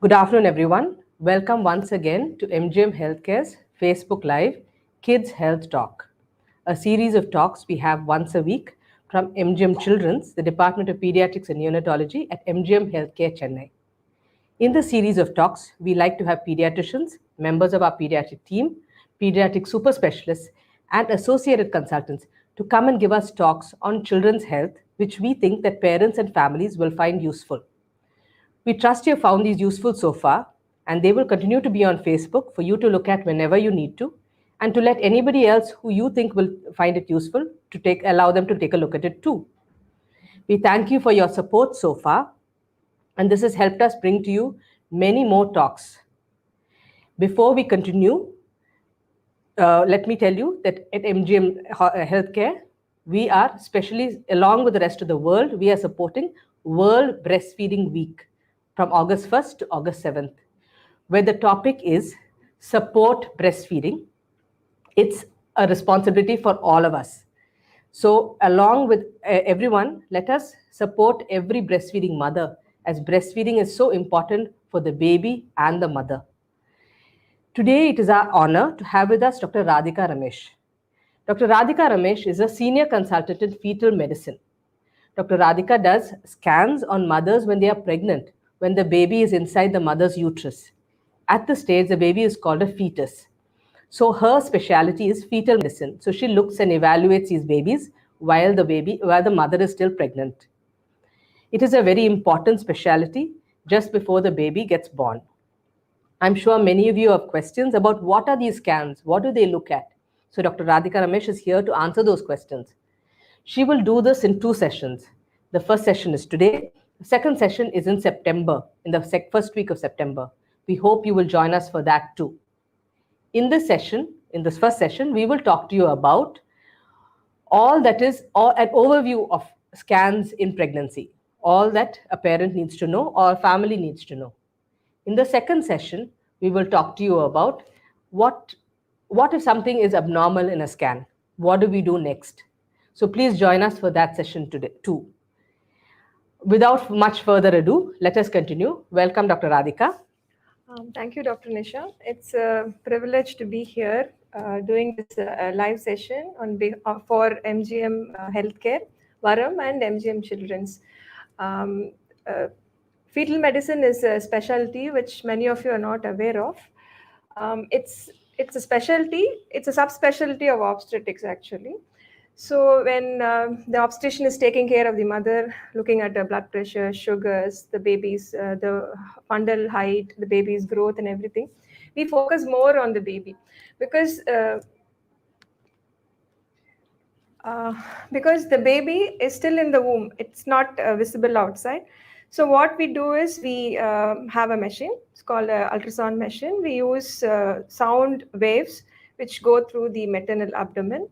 Good afternoon, everyone. Welcome once again to MGM Healthcare's Facebook Live Kids Health Talk, a series of talks we have once a week from MGM Children's, the Department of Pediatrics and Neonatology at MGM Healthcare, Chennai. In the series of talks, we like to have pediatricians, members of our pediatric team, pediatric super specialists, and associated consultants to come and give us talks on children's health, which we think that parents and families will find useful. We trust you have found these useful so far, and they will continue to be on Facebook for you to look at whenever you need to, and to let anybody else who you think will find it useful to allow them to take a look at it too. We thank you for your support so far, and this has helped us bring to you many more talks. Before we continue, let me tell you that at MGM Healthcare, we are, especially along with the rest of the world, we are supporting World Breastfeeding Week from August 1st to August 7th, where the topic is support breastfeeding. It's a responsibility for all of us. So along with everyone, let us support every breastfeeding mother, as breastfeeding is so important for the baby and the mother. Today, it is our honor to have with us Dr. Radhika Ramesh. Dr. Radhika Ramesh is a senior consultant in fetal medicine. Dr. Radhika does scans on mothers when they are pregnant, when the baby is inside the mother's uterus. At this stage, the baby is called a fetus. So her specialty is fetal medicine. So she looks and evaluates these babies while the mother is still pregnant. It is a very important specialty just before the baby gets born. I'm sure many of you have questions about what are these scans, what do they look at? So Dr. Radhika Ramesh is here to answer those questions. She will do this in 2 sessions. The first session is today. The second session is in September, in the first week of September. We hope you will join us for that too. In this first session, we will talk to you about an overview of scans in pregnancy, all that a parent needs to know or a family needs to know. In the second session, we will talk to you about what if something is abnormal in a scan? What do we do next? So please join us for that session today too. Without much further ado, let us continue. Welcome, Dr. Radhika. Thank you, Dr. Nisha. It's a privilege to be here doing this live session for MGM Healthcare, Varam, and MGM Children's. Fetal medicine is a specialty which many of you are not aware of. It's a specialty. It's a subspecialty of obstetrics, actually. So when the obstetrician is taking care of the mother, looking at the blood pressure, sugars, the baby's, the fundal height, the baby's growth and everything, we focus more on the baby because the baby is still in the womb. It's not visible outside. So what we do is we have a machine. It's called an ultrasound machine. We use sound waves which go through the maternal abdomen.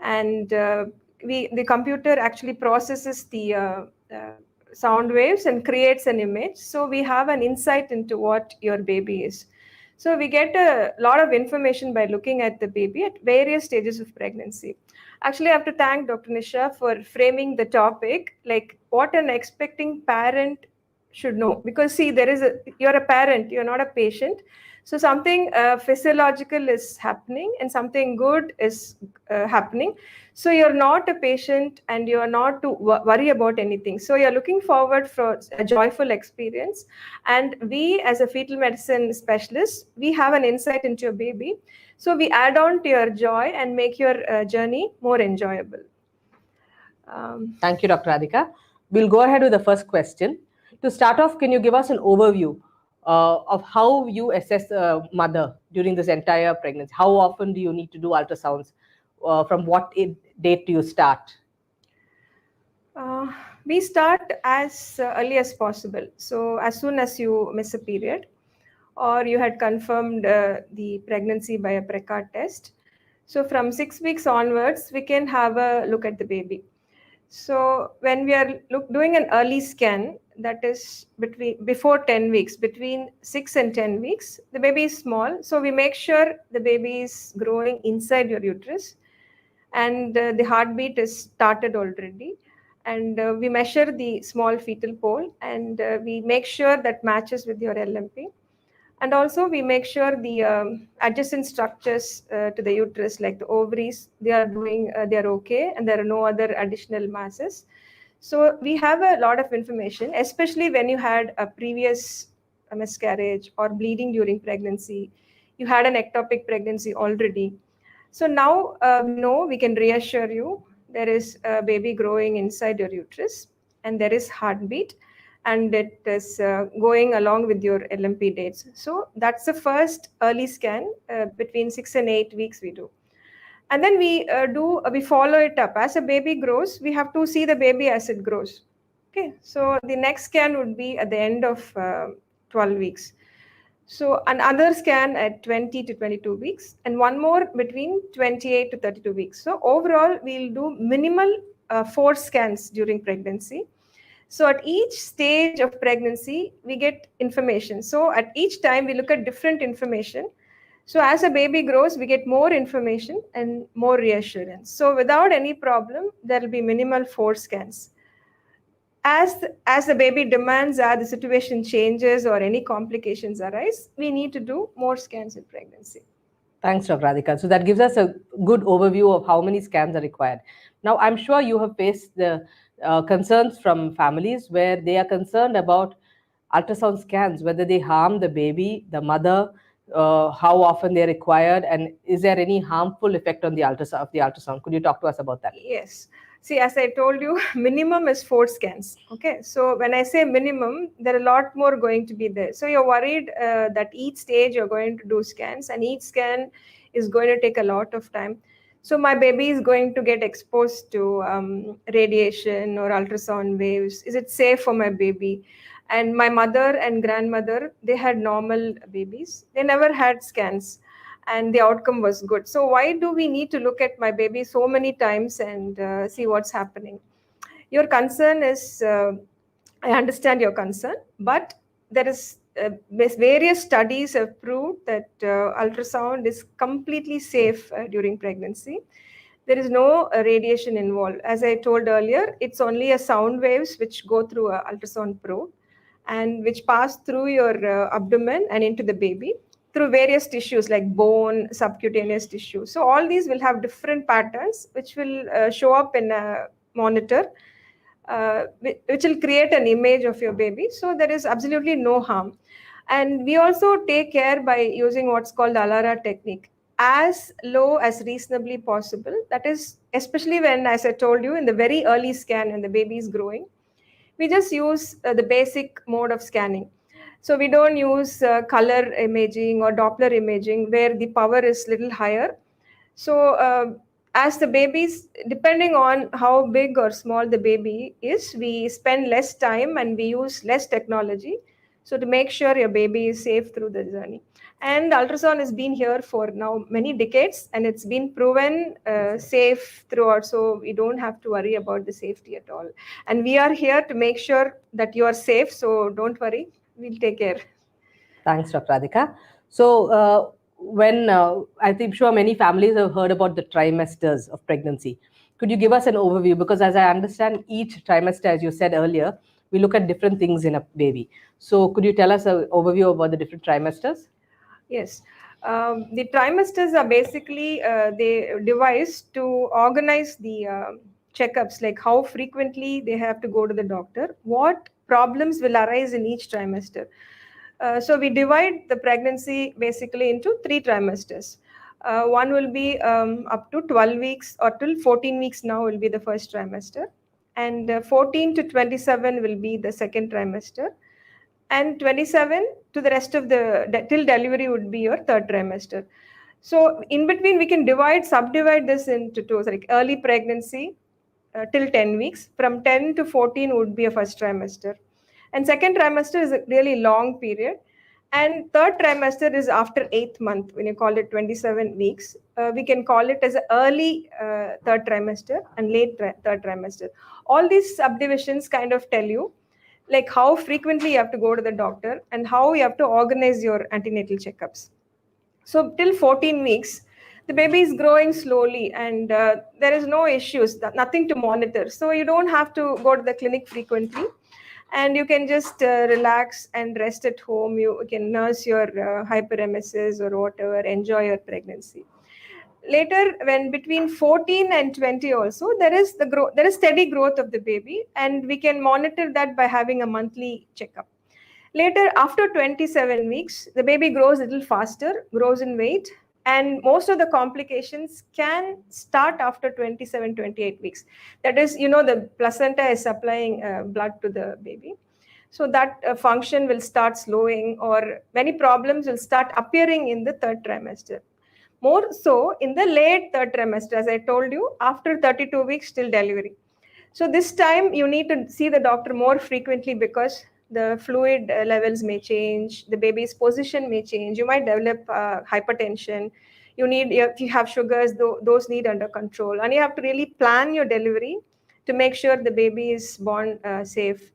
And the computer actually processes the sound waves and creates an image. So we have an insight into what your baby is. So we get a lot of information by looking at the baby at various stages of pregnancy. Actually, I have to thank Dr. Nisha for framing the topic, like what an expecting parent should know. Because see, you're a parent, you're not a patient. So something physiological is happening and something good is happening. So you're not a patient and you're not to worry about anything. So you're looking forward for a joyful experience. And we, as a fetal medicine specialist, we have an insight into your baby. So we add on to your joy and make your journey more enjoyable. Thank you, Dr. Radhika. We'll go ahead with the first question. To start off, can you give us an overview of how you assess a mother during this entire pregnancy? How often do you need to do ultrasounds? From what date do you start? We start as early as possible. So as soon as you miss a period or you had confirmed the pregnancy by a Precard test. So from 6 weeks onwards, we can have a look at the baby. So when we are doing an early scan, that is before 10 weeks, between 6 and 10 weeks, the baby is small. So we make sure the baby is growing inside your uterus and the heartbeat is started already. and we measure the small fetal pole, and we make sure that matches with your LMP. And also we make sure the adjacent structures to the uterus, like the ovaries, they are okay, and there are no other additional masses. So we have a lot of information, especially when you had a previous miscarriage or bleeding during pregnancy, you had an ectopic pregnancy already. So now we know, we can reassure you, there is a baby growing inside your uterus, and there is heartbeat, and it is going along with your LMP dates. So that's the first early scan between 6 and 8 weeks we do. And then we follow it up. As a baby grows, we have to see the baby as it grows. Okay, so the next scan would be at the end of 12 weeks. So another scan at 20 to 22 weeks, and one more between 28 to 32 weeks. So overall, we'll do minimal 4 scans during pregnancy. So at each stage of pregnancy, we get information. So at each time, we look at different information. So as a baby grows, we get more information and more reassurance. So without any problem, there will be minimal 4 scans. As the baby demands, as the situation changes or any complications arise, we need to do more scans in pregnancy. Thanks, Dr. Radhika. So that gives us a good overview of how many scans are required. Now, I'm sure you have faced the concerns from families where they are concerned about ultrasound scans, whether they harm the baby, the mother, how often they're required, and is there any harmful effect on the ultrasound? Could you talk to us about that? Yes. See, as I told you, minimum is 4 scans. Okay. So when I say minimum, there are a lot more going to be there. So you're worried that each stage you're going to do scans, and each scan is going to take a lot of time. So my baby is going to get exposed to radiation or ultrasound waves. Is it safe for my baby? And my mother and grandmother, they had normal babies. They never had scans, and the outcome was good. So why do we need to look at my baby so many times and see what's happening? Your concern is, I understand your concern, but there is various studies have proved that ultrasound is completely safe during pregnancy. There is no radiation involved. As I told earlier, it's only a sound waves which go through an ultrasound probe and which pass through your abdomen and into the baby through various tissues like bone, subcutaneous tissue. So all these will have different patterns which will show up in a monitor, which will create an image of your baby. So there is absolutely no harm. And we also take care by using what's called the Alara technique, as low as reasonably possible. That is, especially when, as I told you, in the very early scan when the baby is growing, we just use the basic mode of scanning. So we don't use color imaging or Doppler imaging where the power is little higher. So as the babies, depending on how big or small the baby is, we spend less time and we use less technology. So to make sure your baby is safe through the journey. And ultrasound has been here for now many decades, and it's been proven safe throughout. So we don't have to worry about the safety at all. And we are here to make sure that you are safe. So don't worry, we'll take care. Thanks, Dr. Radhika. So, when I think sure many families have heard about the trimesters of pregnancy. Could you give us an overview? Because as I understand, each trimester, as you said earlier, we look at different things in a baby. So, could you tell us an overview about the different trimesters? Yes. The trimesters are basically they devised to organize the checkups, like how frequently they have to go to the doctor, what problems will arise in each trimester. So we divide the pregnancy basically into 3 trimesters. One will be up to 12 weeks or till 14 weeks now will be the first trimester. And 14 to 27 will be the second trimester. And 27 to the rest of the till delivery would be your third trimester. So in between, we can subdivide this into two, like early pregnancy till 10 weeks. From 10 to 14 would be a first trimester. And second trimester is a really long period. And third trimester is after 8th month, when you call it 27 weeks. We can call it as an early third trimester and late third trimester. All these subdivisions kind of tell you like how frequently you have to go to the doctor and how you have to organize your antenatal checkups. So till 14 weeks, the baby is growing slowly, and there is no issues, nothing to monitor. So you don't have to go to the clinic frequently, and you can just relax and rest at home. You can nurse your hyperemesis or whatever, enjoy your pregnancy. Later, when between 14 and 20 also, there is steady growth of the baby, and we can monitor that by having a monthly checkup. Later, after 27 weeks, the baby grows a little faster, grows in weight, and most of the complications can start after 27, 28 weeks. That is, the placenta is supplying blood to the baby. So that function will start slowing, or many problems will start appearing in the third trimester. More so in the late third trimester, as I told you, after 32 weeks till delivery. So this time you need to see the doctor more frequently, because the fluid levels may change, the baby's position may change, you might develop hypertension, if you have sugars, those need under control, and you have to really plan your delivery to make sure the baby is born safe.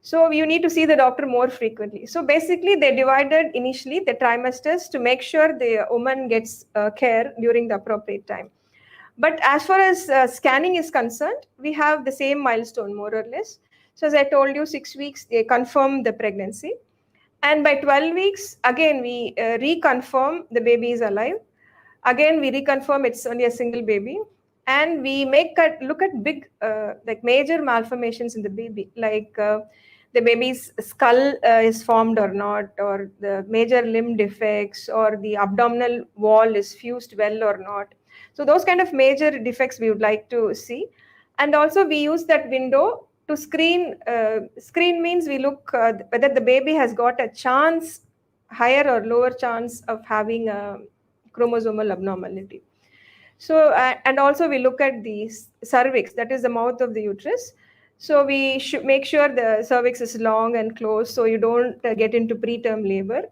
So you need to see the doctor more frequently. So basically they divided initially the trimesters to make sure the woman gets care during the appropriate time. But as far as scanning is concerned, we have the same milestone more or less. So as I told you, 6 weeks, they confirm the pregnancy. And by 12 weeks, again, we reconfirm the baby is alive. Again, we reconfirm it's only a single baby. And we look at big, like major malformations in the baby, like the baby's skull is formed or not, or the major limb defects, or the abdominal wall is fused well or not. So those kind of major defects we would like to see. And also we use that window to screen. Screen means we look whether the baby has got a chance, higher or lower chance of having a chromosomal abnormality. So, and also we look at the cervix, that is the mouth of the uterus. So we should make sure the cervix is long and closed, so you don't get into preterm labor.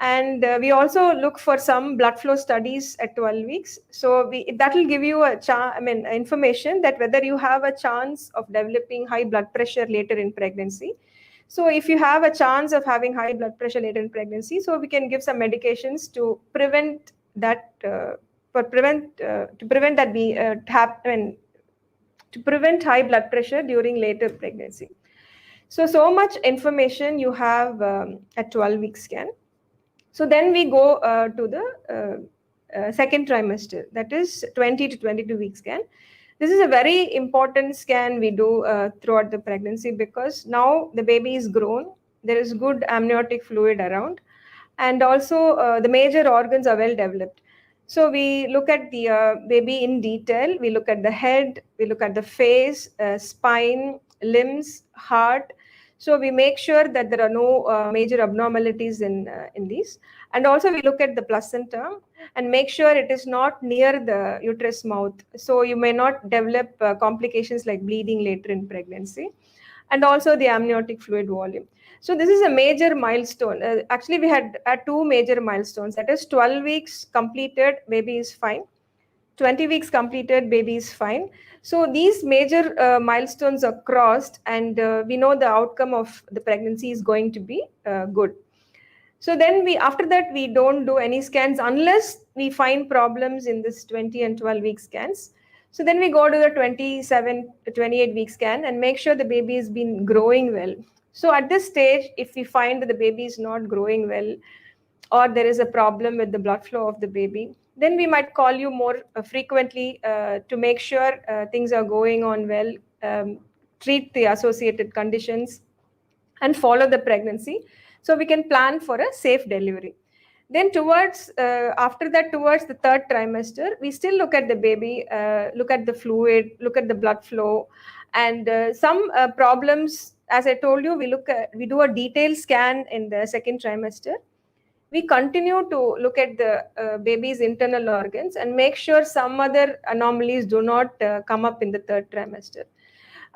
And we also look for some blood flow studies at 12 weeks. So that will give you information that whether you have a chance of developing high blood pressure later in pregnancy. So if you have a chance of having high blood pressure later in pregnancy, so we can give some medications to prevent that, to prevent high blood pressure during later pregnancy. So much information you have at 12-week scan. So then we go to the second trimester, that is 20 to 22 week scan. This is a very important scan we do throughout the pregnancy, because now the baby is grown, there is good amniotic fluid around, and also the major organs are well developed. So we look at the baby in detail. We look at the head, we look at the face, spine, limbs, heart. So we make sure that there are no major abnormalities in these. And also we look at the placenta and make sure it is not near the uterus mouth. So you may not develop complications like bleeding later in pregnancy. And also the amniotic fluid volume. So this is a major milestone. Actually, we had two major milestones. That is 12 weeks completed, baby is fine. 20 weeks completed, baby is fine. So these major milestones are crossed, and we know the outcome of the pregnancy is going to be good. So then after that, we don't do any scans unless we find problems in this 20 and 12 week scans. So then we go to the 27 to 28 week scan and make sure the baby has been growing well. So at this stage, if we find that the baby is not growing well, or there is a problem with the blood flow of the baby, then we might call you more frequently to make sure things are going on well, treat the associated conditions, and follow the pregnancy, so we can plan for a safe delivery. Then after that, towards the third trimester, we still look at the baby, look at the fluid, look at the blood flow, and some problems, as I told you, we do a detailed scan in the second trimester. We continue to look at the baby's internal organs and make sure some other anomalies do not come up in the third trimester.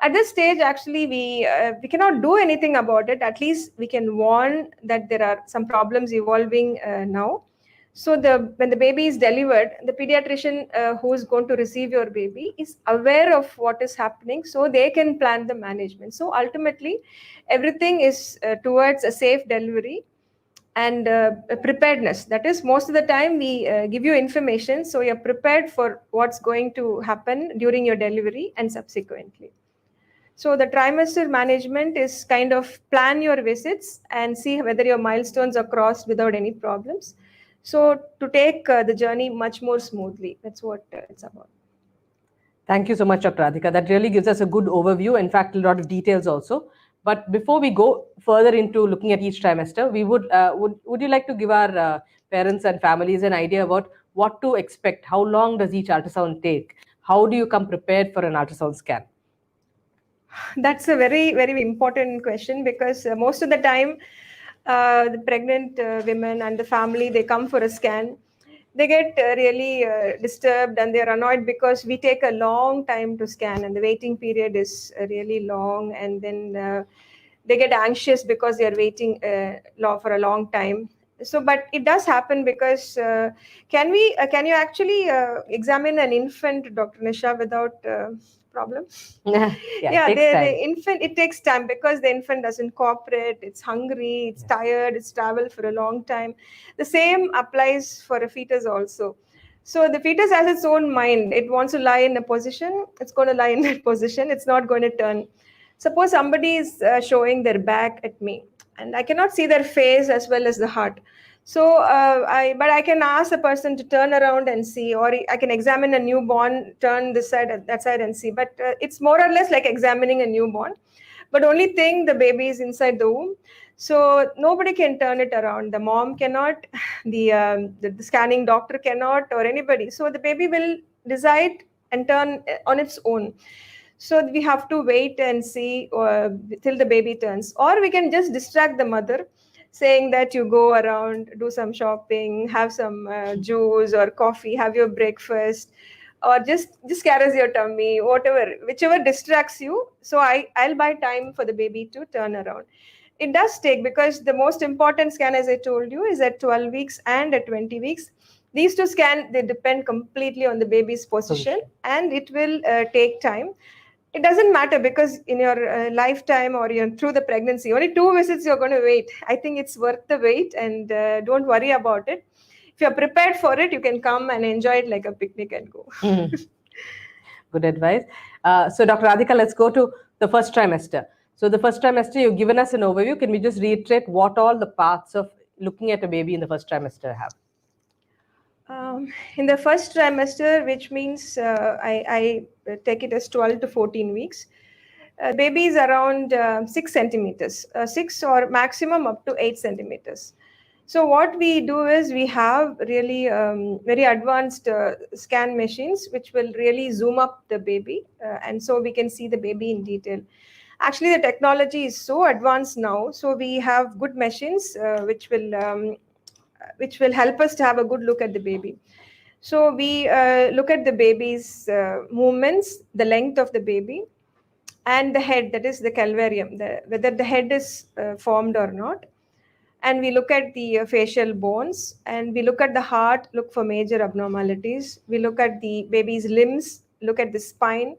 At this stage, actually, we cannot do anything about it. At least we can warn that there are some problems evolving now. So when the baby is delivered, the pediatrician who is going to receive your baby is aware of what is happening, so they can plan the management. So ultimately, everything is towards a safe delivery. and preparedness. That is, most of the time we give you information so you're prepared for what's going to happen during your delivery and subsequently. So the trimester management is kind of plan your visits and see whether your milestones are crossed without any problems. So to take the journey much more smoothly. That's what it's about. Thank you so much, Dr. Radhika. That really gives us a good overview. In fact, a lot of details also. But before we go further into looking at each trimester, we would you like to give our parents and families an idea about what to expect? How long does each ultrasound take? How do you come prepared for an ultrasound scan? That's a very, very important question because most of the time, the pregnant women and the family, they come for a scan. They get really disturbed and they're annoyed because we take a long time to scan and the waiting period is really long. And then they get anxious because they're waiting for a long time. So, but it does happen because can you actually examine an infant, Dr. Nisha, without problem? Yeah, it Yeah, takes time. the infant, it takes time because the infant doesn't cooperate, it's hungry, it's tired, it's traveled for a long time. The same applies for a fetus also. So the fetus has its own mind. It wants to lie in a position, it's going to lie in that position, it's not going to turn. Suppose somebody is showing their back at me and I cannot see their face as well as the heart. So but I can ask the person to turn around and see, or I can examine a newborn, turn this side, that side, and see. But it's more or less like examining a newborn. But only thing, the baby is inside the womb, so nobody can turn it around. The mom cannot, the scanning doctor cannot, or anybody. So the baby will decide and turn on its own. So we have to wait and see till the baby turns, or we can just distract the mother saying that you go around, do some shopping, have some juice or coffee, have your breakfast, or just caress your tummy, whatever, whichever distracts you. So I'll buy time for the baby to turn around. It does take, because the most important scan, as I told you, is at 12 weeks and at 20 weeks. These two scans, they depend completely on the baby's position, and it will take time. It doesn't matter because in your lifetime or through the pregnancy, only 2 visits you're going to wait. I think it's worth the wait, and don't worry about it. If you're prepared for it, you can come and enjoy it like a picnic and go. Good advice. So, Dr. Radhika, let's go to the first trimester. So, the first trimester, you've given us an overview. Can we just reiterate what all the parts of looking at a baby in the first trimester have? In the first trimester, which means I take it as 12 to 14 weeks, baby is around 6 centimeters, 6 or maximum up to 8 centimeters. So what we do is we have really very advanced scan machines which will really zoom up the baby, and so we can see the baby in detail. Actually, the technology is so advanced now, so we have good machines which will help us to have a good look at the baby. So we look at the baby's movements, the length of the baby, and the head, that is the calvarium, whether the head is formed or not. And we look at the facial bones, and we look at the heart, look for major abnormalities. We look at the baby's limbs, look at the spine.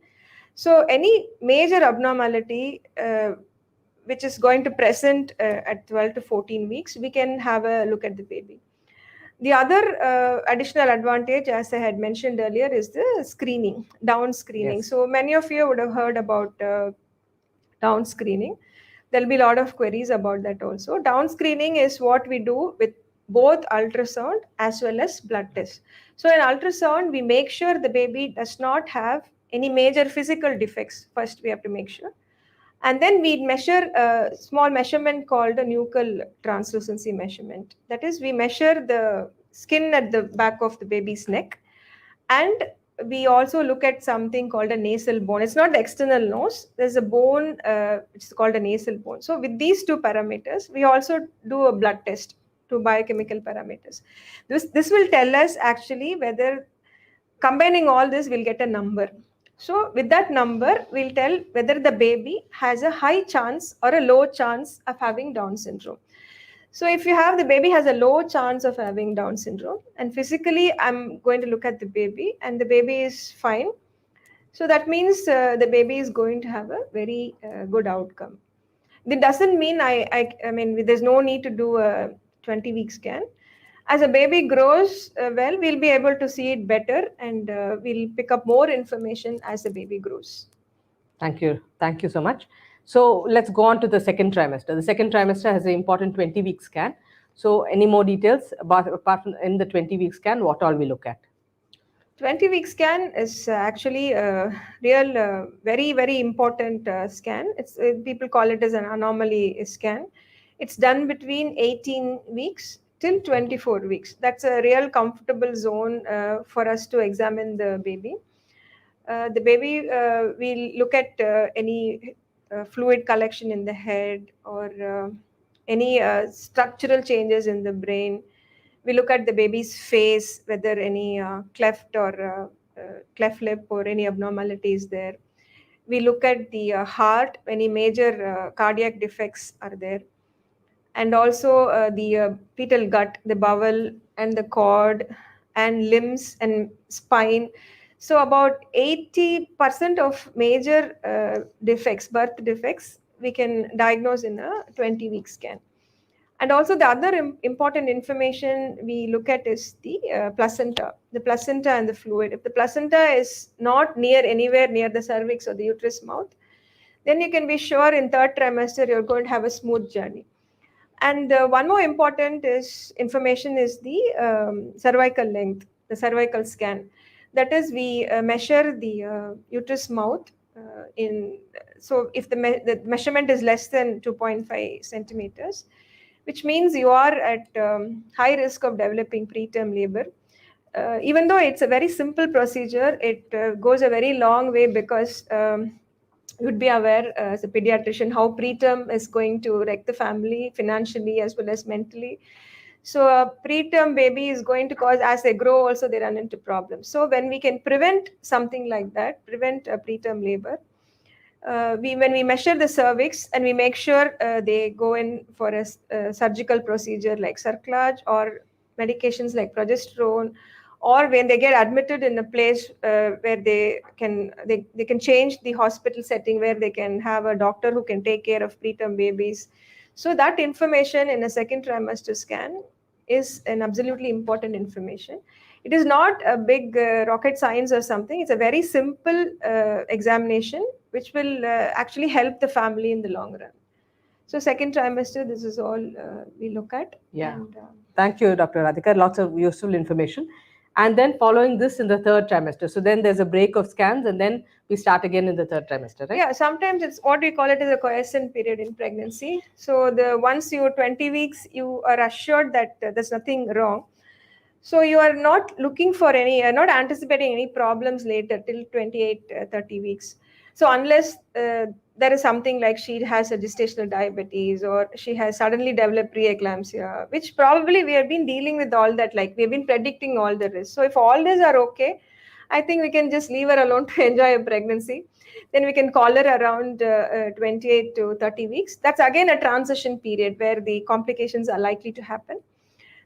So any major abnormality which is going to present at 12 to 14 weeks, we can have a look at the baby. The other additional advantage, as I had mentioned earlier, is the screening, down screening. Yes. So many of you would have heard about down screening. There'll be a lot of queries about that also. Down screening is what we do with both ultrasound as well as blood tests. So in ultrasound, we make sure the baby does not have any major physical defects. First, we have to make sure. And then we measure a small measurement called a nuchal translucency measurement. That is, we measure the skin at the back of the baby's neck, and we also look at something called a nasal bone. It's not the external nose. There's a bone which is called a nasal bone. So with these two parameters, we also do a blood test, two biochemical parameters. This will tell us actually whether, combining all this, we'll get a number. So with that number, we'll tell whether the baby has a high chance or a low chance of having Down syndrome. So if you have, the baby has a low chance of having Down syndrome, and physically I'm going to look at the baby and the baby is fine. So that means the baby is going to have a very good outcome. It doesn't mean I mean, there's no need to do a 20-week scan. As a baby grows well, we'll be able to see it better, and we'll pick up more information as the baby grows. Thank you. Thank you so much. So let's go on to the second trimester. The second trimester has an important 20-week scan. So any more details about, apart from in the 20-week scan, what all we look at? 20-week scan is actually a real, very, very important scan. People call it as an anomaly scan. It's done between 18 weeks till 24 weeks. That's a real comfortable zone for us to examine the baby. We'll look at any fluid collection in the head, or any structural changes in the brain. We look at the baby's face, whether any cleft or cleft lip or any abnormality is there. We look at the heart, any major cardiac defects are there, and also the fetal gut, the bowel and the cord and limbs and spine. So about 80% of major defects, birth defects, we can diagnose in a 20-week scan. And also the other important information we look at is the placenta and the fluid. If the placenta is not anywhere near the cervix or the uterus mouth, then you can be sure in third trimester you're going to have a smooth journey. And one more important information is the cervical length, the cervical scan. That is, we measure the uterus mouth so if the measurement is less than 2.5 centimeters, which means you are at high risk of developing preterm labor. Even though it's a very simple procedure, it goes a very long way, because you'd be aware as a pediatrician how preterm is going to wreck the family financially as well as mentally. So a preterm baby is going to cause, as they grow also, they run into problems. So when we can prevent something like that, prevent a preterm labor, when we measure the cervix and we make sure they go in for a surgical procedure like cerclage or medications like progesterone, or when they get admitted in a place where they can change the hospital setting, where they can have a doctor who can take care of preterm babies. So that information in a second trimester scan is an absolutely important information. It is not a big rocket science or something. It's a very simple examination which will actually help the family in the long run. So second trimester, this is all we look at. Yeah. And, thank you, Dr. Radhika. Lots of useful information. And then following this in the third trimester. So then there's a break of scans, and then we start again in the third trimester, right? Yeah, sometimes it's what we call it as a quiescent period in pregnancy. So once you're 20 weeks, you are assured that there's nothing wrong. So you are not looking for not anticipating any problems later till 28, 30 weeks. So unless there is something like she has a gestational diabetes, or she has suddenly developed preeclampsia, which probably we have been dealing with all that, like we have been predicting all the risks. So if all these are okay, I think we can just leave her alone to enjoy a pregnancy. Then we can call her around 28 to 30 weeks. That's again a transition period where the complications are likely to happen.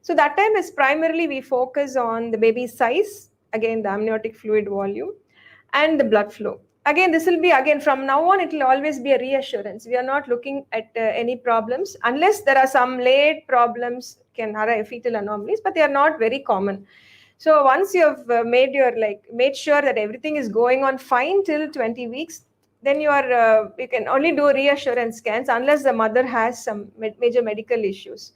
So that time is primarily we focus on the baby's size, again the amniotic fluid volume, and the blood flow. Again, this will be, again from now on, it will always be a reassurance. We are not looking at any problems, unless there are some late problems can arrive, fetal anomalies, but they are not very common. So once you have made sure that everything is going on fine till 20 weeks, then you can only do reassurance scans unless the mother has some major medical issues.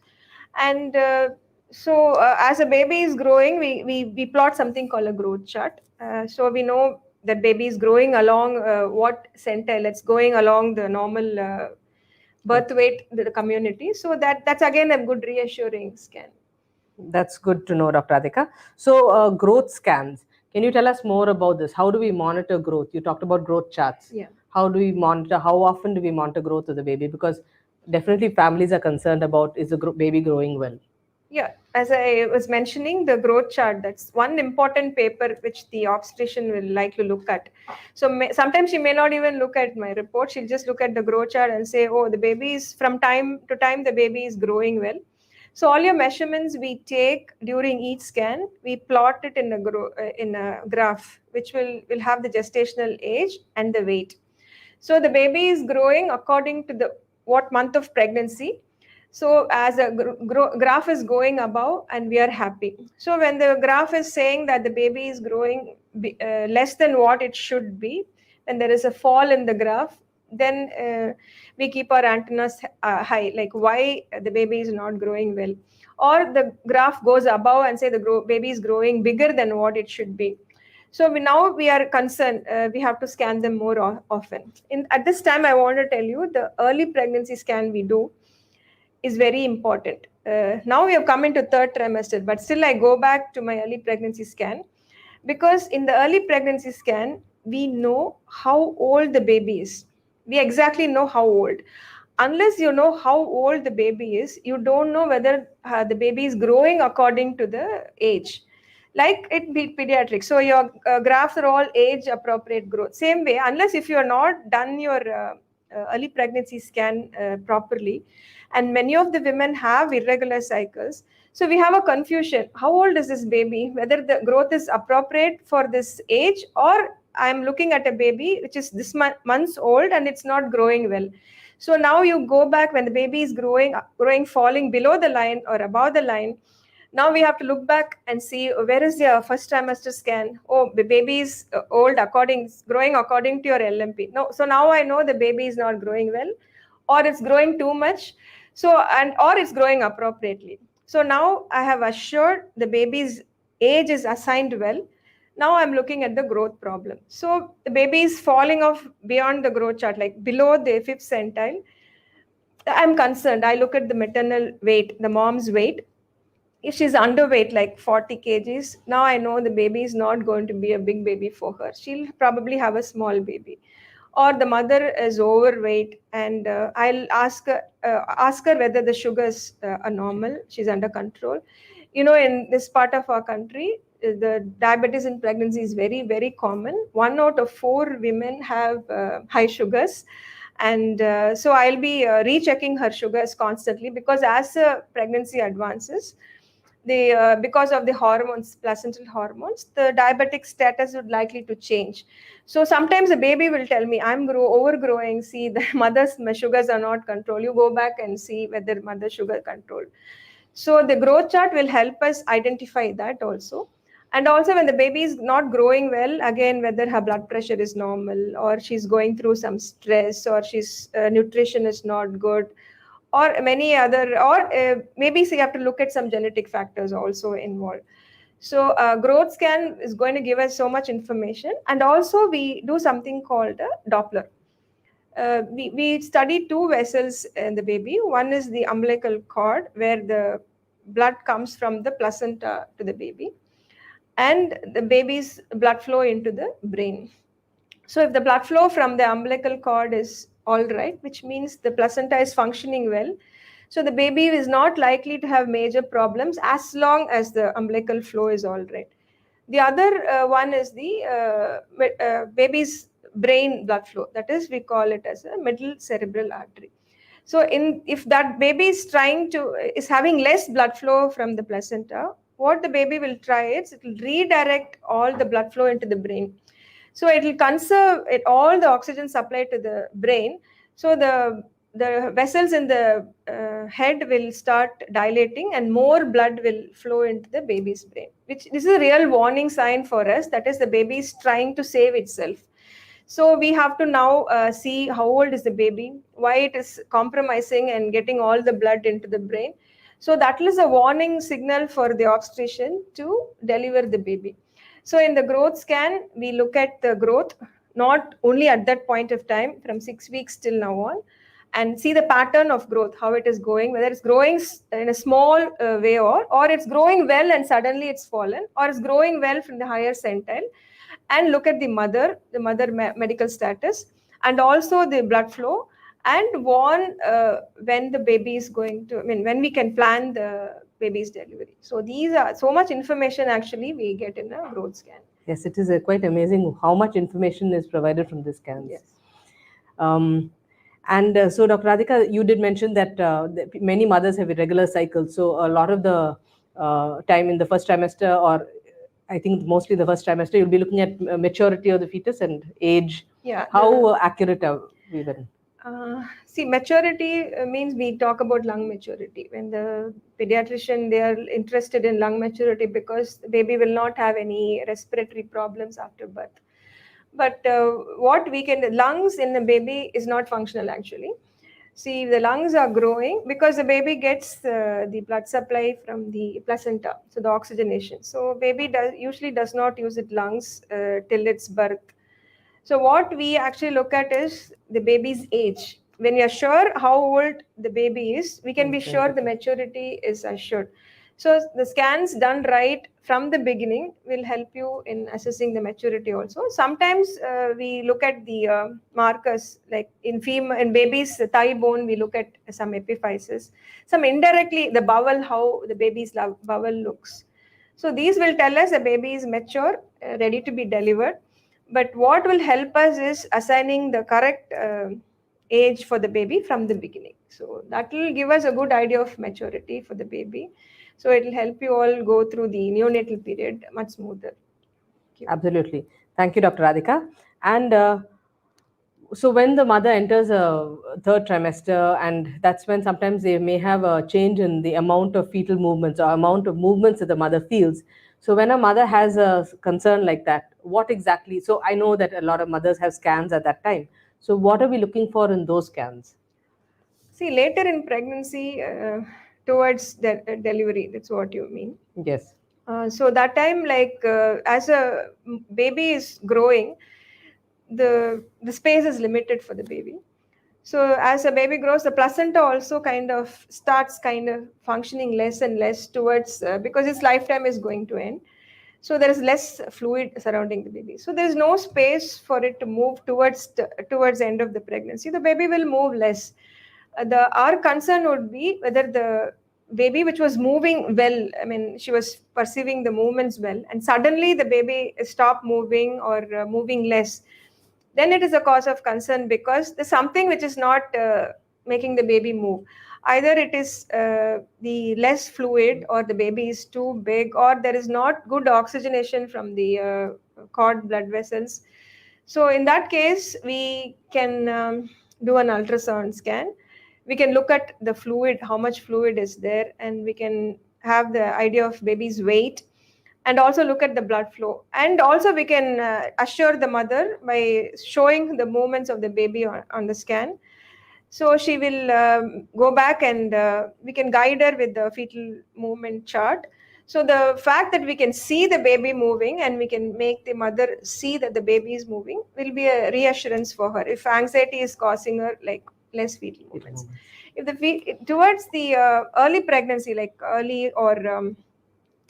And as a baby is growing, we plot something called a growth chart. So we know that baby is growing along what centile, it's going along the normal birth weight, the community. So that's again a good reassuring scan. That's good to know, Dr. Radhika. So growth scans. Can you tell us more about this? How do we monitor growth? You talked about growth charts. Yeah. How do we monitor? How often do we monitor growth of the baby? Because definitely families are concerned about, is the baby growing well? Yeah, as I was mentioning, the growth chart, that's one important paper which the obstetrician will like to look at. So sometimes she may not even look at my report. She'll just look at the growth chart and say, oh, the baby is, from time to time, the baby is growing well. So all your measurements we take during each scan, we plot it in a graph, which will have the gestational age and the weight. So the baby is growing according to what month of pregnancy. So as a graph is going above and we are happy. So when the graph is saying that the baby is growing less than what it should be, and there is a fall in the graph, then we keep our antennas high, like why the baby is not growing well. Or the graph goes above and say the baby is growing bigger than what it should be. So now we are concerned, we have to scan them more often. At this time, I want to tell you the early pregnancy scan we do is very important. Now we have come into third trimester, but still I go back to my early pregnancy scan, because in the early pregnancy scan, we know how old the baby is. We exactly know how old. Unless you know how old the baby is, you don't know whether the baby is growing according to the age. Like it be pediatrics. So your graphs are all age appropriate growth. Same way, unless if you are not done your early pregnancy scan properly, and many of the women have irregular cycles, so we have a confusion. How old is this baby? Whether the growth is appropriate for this age, or I'm looking at a baby which is this months old and it's not growing well. So now you go back when the baby is growing, falling below the line or above the line. Now we have to look back and see where is your first trimester scan. Oh, the baby is growing according to your LMP. No, so now I know the baby is not growing well, or it's growing too much. So or it's growing appropriately. So now I have assured the baby's age is assigned well. Now I'm looking at the growth problem. So the baby is falling off beyond the growth chart, like below the fifth centile. I'm concerned. I look at the maternal weight, the mom's weight. If she's underweight, like 40 kgs, now I know the baby is not going to be a big baby for her. She'll probably have a small baby. Or the mother is overweight, and I'll ask her whether the sugars are normal, she's under control. In this part of our country, the diabetes in pregnancy is very, very common. 1 out of 4 women have high sugars. And so I'll be rechecking her sugars constantly, because as pregnancy advances, because of the hormones, placental hormones, the diabetic status would likely to change. So sometimes the baby will tell me, I'm overgrowing. See, the mother's sugars are not controlled. You go back and see whether mother's sugar controlled. So the growth chart will help us identify that also. And also when the baby is not growing well, again, whether her blood pressure is normal, or she's going through some stress, or she's nutrition is not good, or many other, or maybe so you have to look at some genetic factors also involved. So growth scan is going to give us so much information. And also we do something called a Doppler. We study 2 vessels in the baby. One is the umbilical cord, where the blood comes from the placenta to the baby, and the baby's blood flow into the brain. So if the blood flow from the umbilical cord is all right, which means the placenta is functioning well, so the baby is not likely to have major problems as long as the umbilical flow is all right. The other one is the baby's brain blood flow. That is, we call it as a middle cerebral artery. So if that baby is having less blood flow from the placenta, what the baby will try is it will redirect all the blood flow into the brain. So it will conserve all the oxygen supply to the brain. So the vessels in the head will start dilating, and more blood will flow into the baby's brain. This is a real warning sign for us. That is, the baby is trying to save itself. So we have to now see how old is the baby, why it is compromising and getting all the blood into the brain. So that is a warning signal for the obstetrician to deliver the baby. So in the growth scan, we look at the growth, not only at that point of time, from 6 weeks till now on, and see the pattern of growth, how it is going, whether it's growing in a small way, or it's growing well and suddenly it's fallen, or it's growing well from the higher centile. And look at the mother medical status, and also the blood flow, and warn when the baby is when we can plan the baby's delivery. So these are so much information actually we get in a growth scan. Yes, it is quite amazing how much information is provided from the scans. Yes. So, Dr. Radhika, you did mention that many mothers have irregular cycles. So, a lot of the time in the first trimester, or I think mostly the first trimester, you'll be looking at maturity of the fetus and age. Yeah. How accurate are we then? See, maturity means we talk about lung maturity. When the pediatrician, they are interested in lung maturity because the baby will not have any respiratory problems after birth. But what we can, lungs in a baby is not functional actually. See, the lungs are growing because the baby gets the blood supply from the placenta, so the oxygenation. So baby usually does not use its lungs till its birth. So what we actually look at is the baby's age. When we are sure how old the baby is, we can be sure the maturity is assured. So the scans done right from the beginning will help you in assessing the maturity also. Sometimes we look at the markers like in baby's thigh bone, we look at some epiphysis. Some indirectly the bowel, how the baby's bowel looks. So these will tell us the baby is mature, ready to be delivered. But what will help us is assigning the correct age for the baby from the beginning. So that will give us a good idea of maturity for the baby. So it will help you all go through the neonatal period much smoother. Absolutely. Thank you, Dr. Radhika. And so when the mother enters a third trimester, and that's when sometimes they may have a change in the amount of fetal movements or amount of movements that the mother feels. So when a mother has a concern like that, what exactly? So I know that a lot of mothers have scans at that time. So what are we looking for in those scans? See, later in pregnancy, towards the delivery, that's what you mean. Yes. So that time, like as a baby is growing, the space is limited for the baby. So as a baby grows, the placenta also kind of starts kind of functioning less and less towards because its lifetime is going to end. So there is less fluid surrounding the baby. So there is no space for it to move towards the end of the pregnancy. The baby will move less. Our concern would be whether the baby which was moving well, I mean, she was perceiving the movements well, and suddenly the baby stopped moving or moving less, then it is a cause of concern because there's something which is not making the baby move. Either it is the less fluid, or the baby is too big, or there is not good oxygenation from the cord blood vessels. So in that case, we can do an ultrasound scan. We can look at the fluid, how much fluid is there, and we can have the idea of baby's weight, and also look at the blood flow. And also we can assure the mother by showing the movements of the baby on the scan. So she will go back, and we can guide her with the fetal movement chart. So the fact that we can see the baby moving and we can make the mother see that the baby is moving will be a reassurance for her if anxiety is causing her like less fetal movements. If towards the early pregnancy, like early or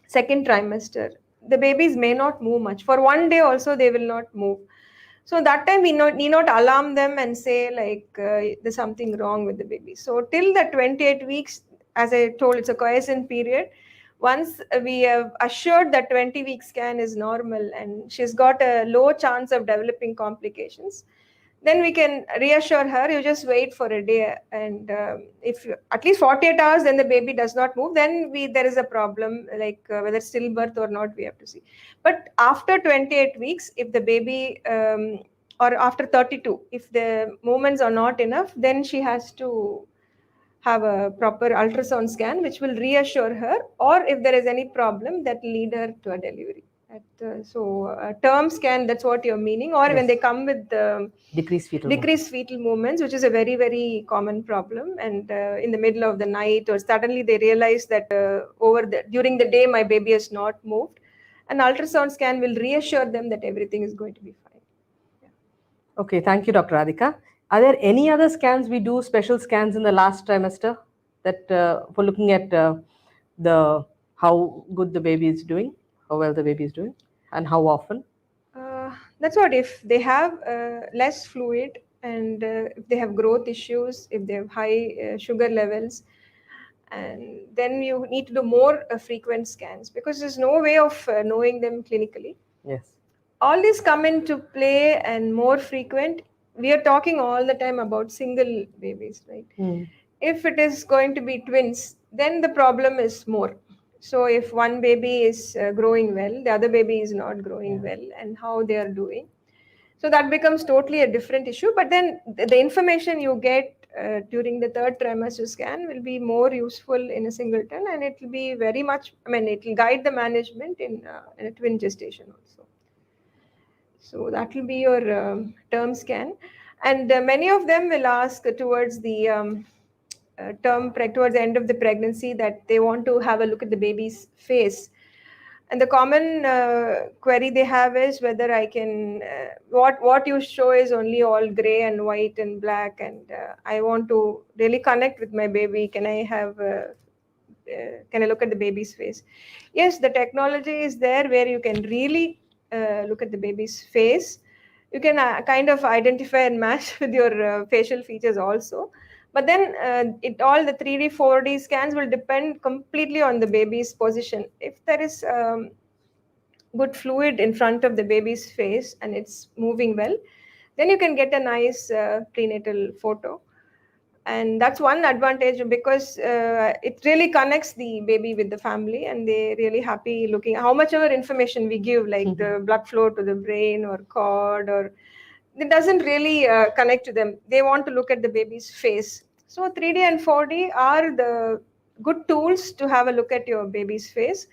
second trimester, the babies may not move much. For one day also, they will not move. So that time we need not alarm them and say like there's something wrong with the baby. So till the 28 weeks, as I told, it's a quiescent period. Once we have assured that 20-week scan is normal and she's got a low chance of developing complications, then we can reassure her. You just wait for a day, and if at least 48 hours then the baby does not move, then there is a problem, like whether stillbirth or not, we have to see. But after 28 weeks, if the baby or after 32, if the movements are not enough, then she has to have a proper ultrasound scan which will reassure her, or if there is any problem that will lead her to a delivery. Term scan, that's what you're meaning, or when they come with decreased fetal movements, which is a very, very common problem, and in the middle of the night or suddenly they realize that during the day my baby has not moved, an ultrasound scan will reassure them that everything is going to be fine. Okay, thank you, Dr. Radhika. Are there any other scans we do, special scans in the last trimester that for looking at the how good the baby is doing, how well the baby is doing, and how often? That's what, if they have less fluid, and if they have growth issues, if they have high sugar levels, and then you need to do more frequent scans, because there's no way of knowing them clinically. Yes. All these come into play, and more frequent. We are talking all the time about single babies, right? If it is going to be twins, then the problem is more. So if one baby is growing well, the other baby is not growing well, and how they are doing. So that becomes totally a different issue. But then the information you get during the third trimester scan will be more useful in a singleton, and it will be very much, I mean, it will guide the management in a twin gestation also. So that will be your term scan. And many of them will ask towards the towards the end of the pregnancy that they want to have a look at the baby's face. And the common query they have is whether I can, what you show is only all gray and white and black, and I want to really connect with my baby. Can I look at the baby's face? Yes, the technology is there where you can really look at the baby's face. You can kind of identify and match with your facial features also. But then all the 3D, 4D scans will depend completely on the baby's position. If there is good fluid in front of the baby's face and it's moving well, then you can get a nice prenatal photo. And that's one advantage, because it really connects the baby with the family, and they're really happy looking. How much ever information we give, like the blood flow to the brain or cord, or it doesn't really connect to them. They want to look at the baby's face. So 3D and 4D are the good tools to have a look at your baby's face.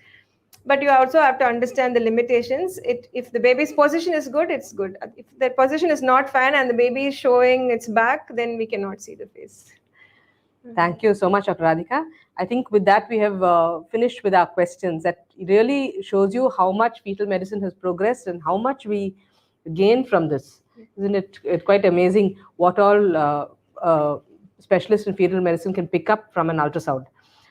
But you also have to understand the limitations. If the baby's position is good, it's good. If the position is not fine and the baby is showing its back, then we cannot see the face. Thank you so much, Dr. Radhika. I think with that we have finished with our questions. That really shows you how much fetal medicine has progressed and how much we gain from this. Isn't it quite amazing what all specialists in fetal medicine can pick up from an ultrasound?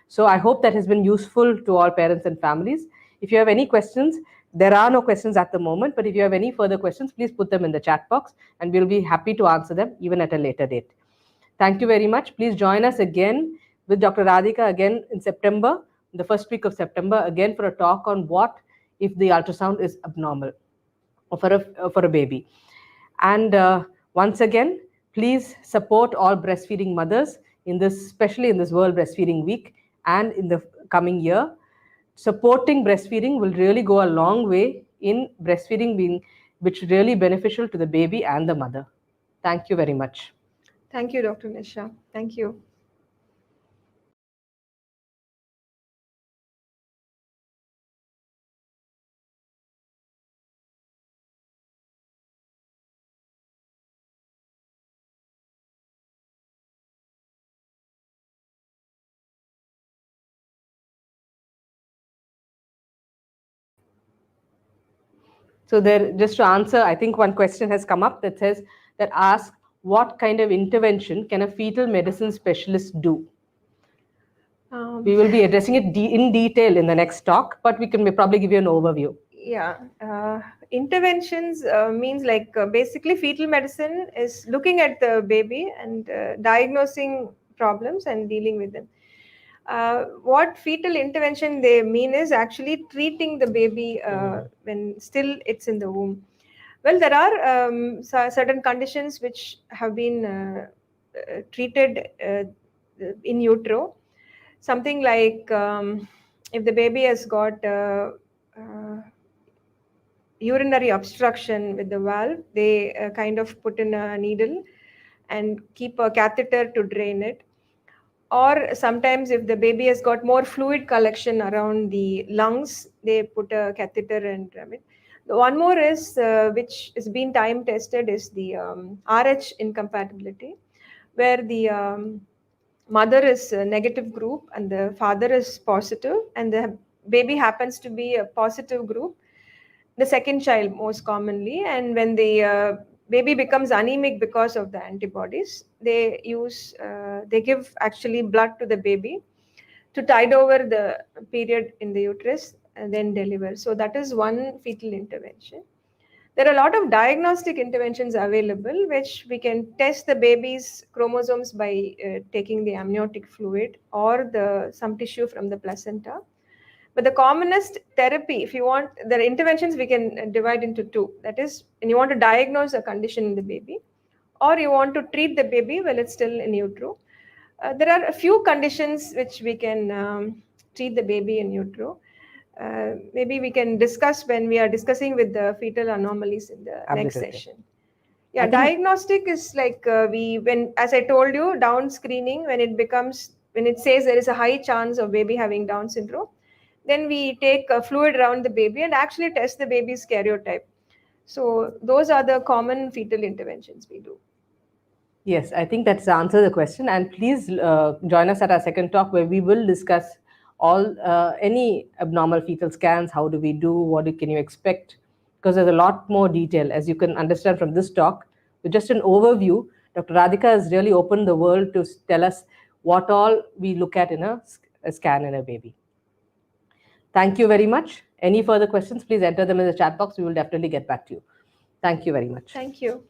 So I hope that has been useful to all parents and families. If you have any questions, there are no questions at the moment, but if you have any further questions, please put them in the chat box and we'll be happy to answer them even at a later date. Thank you very much. Please join us again with Dr. Radhika again in September, the first week of September, again for a talk on what if the ultrasound is abnormal or for a baby. And once again, please support all breastfeeding mothers especially in this World Breastfeeding Week and in the coming year. Supporting breastfeeding will really go a long way in breastfeeding being which is really beneficial to the baby and the mother. Thank you very much. Thank you, Dr. Nisha. Thank you. So there, just to answer, I think one question has come up that asks, what kind of intervention can a fetal medicine specialist do? We will be addressing it in detail in the next talk, but we can probably give you an overview. Yeah, interventions means like basically fetal medicine is looking at the baby and diagnosing problems and dealing with them. What fetal intervention they mean is actually treating the baby when still it's in the womb. Well, there are certain conditions which have been treated in utero. Something like if the baby has got urinary obstruction with the valve, they kind of put in a needle and keep a catheter to drain it. Or sometimes if the baby has got more fluid collection around the lungs, they put a catheter and drum it. The one more is, which is being time tested, is the RH incompatibility, where the mother is a negative group and the father is positive, and the baby happens to be a positive group, the second child most commonly. And when the baby becomes anemic because of the antibodies, they give actually blood to the baby to tide over the period in the uterus and then deliver. So that is one fetal intervention. There are a lot of diagnostic interventions available, which we can test the baby's chromosomes by taking the amniotic fluid or some tissue from the placenta. But the commonest therapy, if you want, the interventions we can divide into two. That is, when you want to diagnose a condition in the baby, or you want to treat the baby while it's still in utero. There are a few conditions which we can treat the baby in utero. Maybe we can discuss when we are discussing with the fetal anomalies in the next session. Yeah, diagnostic is like when, as I told you, Down screening, when it says there is a high chance of baby having Down syndrome, then we take fluid around the baby and actually test the baby's karyotype. So those are the common fetal interventions we do. Yes, I think that's answered the question. And please join us at our second talk where we will discuss all any abnormal fetal scans. How do we do? Can you expect? Because there's a lot more detail, as you can understand from this talk. With just an overview, Dr. Radhika has really opened the world to tell us what all we look at in a scan in a baby. Thank you very much. Any further questions, please enter them in the chat box. We will definitely get back to you. Thank you very much. Thank you.